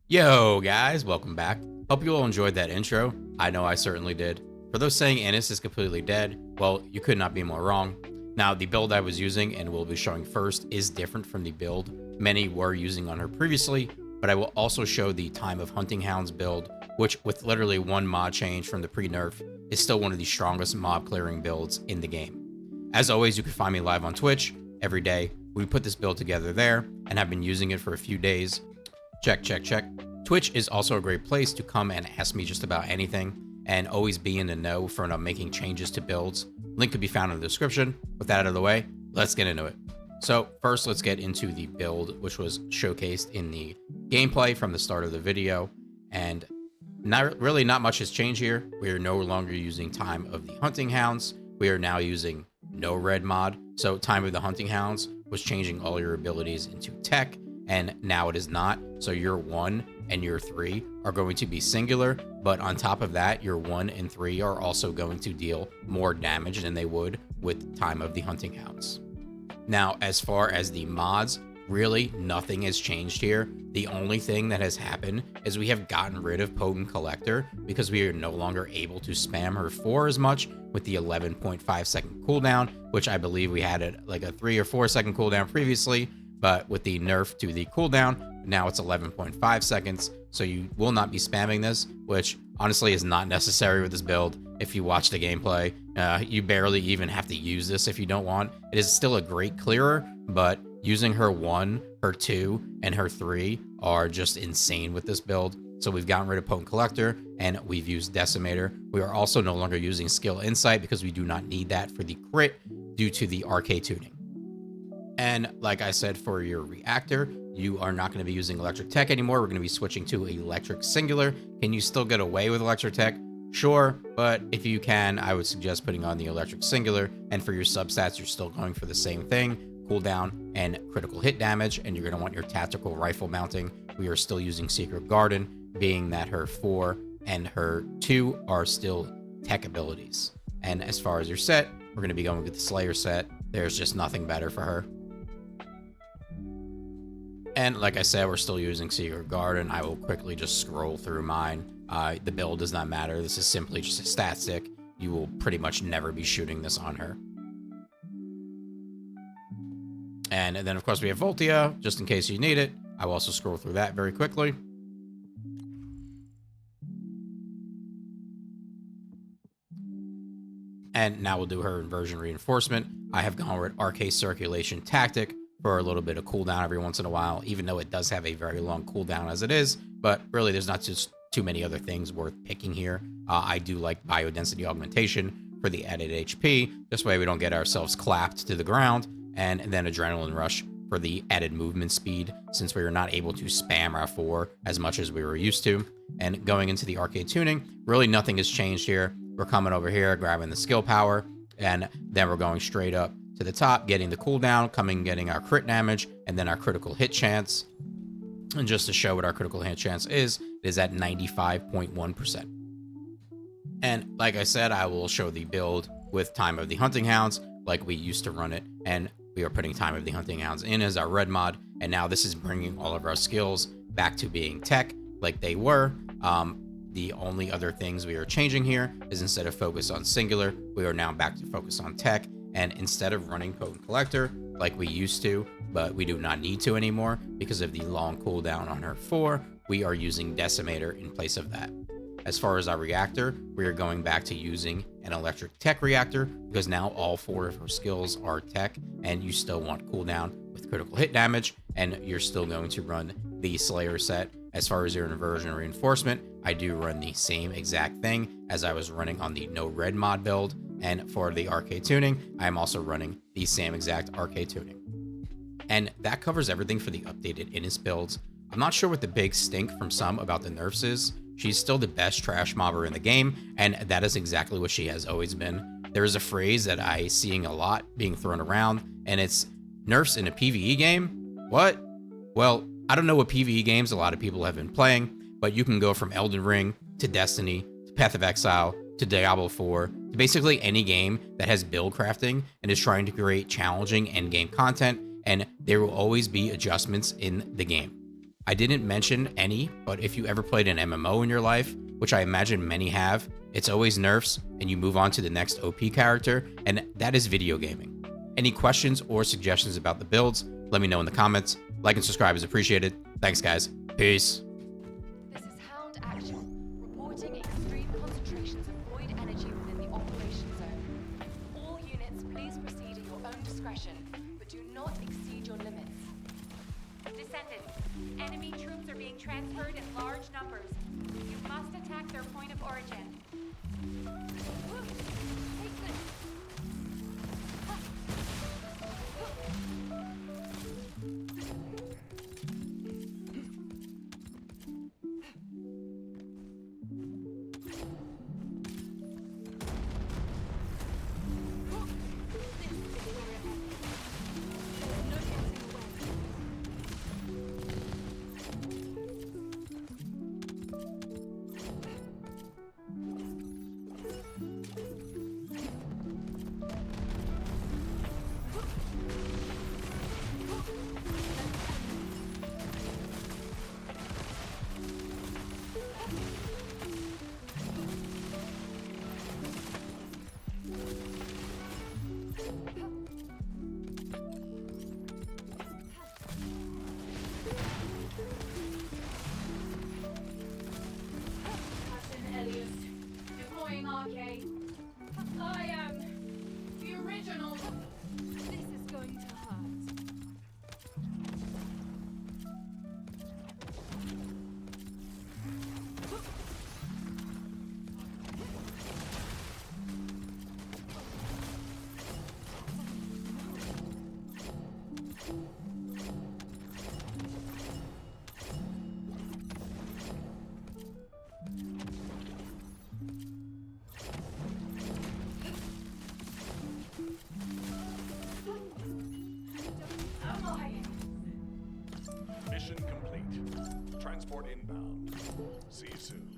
Yo guys, welcome back. Hope you all enjoyed that intro. I know I certainly did. For those saying Ines is completely dead, well, you could not be more wrong. Now, the build I was using and will be showing first is different from the build many were using on her previously, but I will also show the Time of Hunting Hounds build, which with literally one mod change from the pre-nerf is still one of the strongest mob clearing builds in the game. As always, you can find me live on Twitch every day. We put this build together there and have been using it for a few days. Check. Twitch is also a great place to come and ask me just about anything and always be in the know for when I'm making changes to builds. Link could be found in the description. With that out of the way, let's get into it. So first, let's get into the build, which was showcased in the gameplay from the start of the video. And not much has changed here. We are no longer using Time of the Hunting Hounds. We are now using no red mod. So Time of the Hunting Hounds was changing all your abilities into tech, and now it is not. So your 1 and your 3 are going to be singular, but on top of that, your 1 and 3 are also going to deal more damage than they would with Time of the Hunting Hounds. Now, as far as the mods, really nothing has changed here. The only thing that has happened is we have gotten rid of Potent Collector because we are no longer able to spam her 4 as much with the 11.5 second cooldown, which I believe we had it like a 3 or 4 second cooldown previously, but with the nerf to the cooldown, now it's 11.5 seconds. So you will not be spamming this, which honestly is not necessary with this build. If you watch the gameplay, you barely even have to use this if you don't want. It is still a great clearer, but using her 1, her 2, and her 3 are just insane with this build. So we've gotten rid of Potent Collector and we've used Decimator. We are also no longer using Skill Insight because we do not need that for the crit due to the Arche tuning. And like I said, for your Reactor, you are not going to be using Electric Tech anymore. We're going to be switching to Electric Singular. Can you still get away with Electric Tech? Sure, but if you can, I would suggest putting on the Electric Singular. And for your substats, you're still going for the same thing, cooldown and critical hit damage, and you're going to want your Tactical Rifle mounting. We are still using Secret Garden, being that her 4 and her 2 are still tech abilities. And as far as your set, we're going to be going with the Slayer set. There's just nothing better for her. And like I said, we're still using Secret Garden. I will quickly just scroll through mine. The build does not matter. This is simply just a stat stick. You will pretty much never be shooting this on her. And then, of course, we have Voltia, just in case you need it. I will also scroll through that very quickly. And now we'll do her Inversion Reinforcement. I have gone with Arche Circulation Tactic for a little bit of cooldown every once in a while, even though it does have a very long cooldown as it is. But really, there's not just too many other things worth picking here. I do like Biodensity Augmentation for the added HP. This way we don't get ourselves clapped to the ground. And then Adrenaline Rush for the added movement speed, since we are not able to spam our 4 as much as we were used to. And going into the Arche tuning, really nothing has changed here. We're coming over here, grabbing the skill power, and then we're going straight up to the top, getting the cooldown, getting our crit damage, and then our critical hit chance. And just to show what our critical hit chance is, it is at 95.1%. And like I said, I will show the build with Time of the Hunting Hounds like we used to run it. And we are putting Time of the Hunting Hounds in as our red mod. And now this is bringing all of our skills back to being tech like they were. The only other things we are changing here is instead of focus on singular, we are now back to focus on tech. And instead of running Potent Collector like we used to, but we do not need to anymore because of the long cooldown on her 4, we are using Decimator in place of that. As far as our Reactor, we are going back to using an Electric Tech Reactor because now all 4 of her skills are tech, and you still want cooldown with critical hit damage, and you're still going to run the Slayer set. As far as your Inversion Reinforcement, I do run the same exact thing as I was running on the no red mod build. And for the Arche tuning, I am also running the same exact Arche tuning. And that covers everything for the updated Ines builds. I'm not sure what the big stink from some about the nerfs is. She's still the best trash mobber in the game, and that is exactly what she has always been. There is a phrase that I seeing a lot being thrown around, and it's nerfs in a PvE game? What? Well, I don't know what PvE games a lot of people have been playing, but you can go from Elden Ring to Destiny to Path of Exile to Diablo 4 to basically any game that has build crafting and is trying to create challenging endgame content, and there will always be adjustments in the game. I didn't mention any, but if you ever played an MMO in your life, which I imagine many have, it's always nerfs and you move on to the next OP character, and that is video gaming. Any questions or suggestions about the builds, let me know in the comments. Like and subscribe is appreciated. Thanks, guys. Peace. This is Hound Action, reporting extreme concentrations of void energy within the operation zone. All units, please proceed at your own discretion, but do not exceed your limits. Descendant, enemy troops are being transferred in large numbers. You must attack their point of origin. Take this. Deploying Arche. I am the original. This is going to hurt. Mission complete. Transport inbound. See you soon.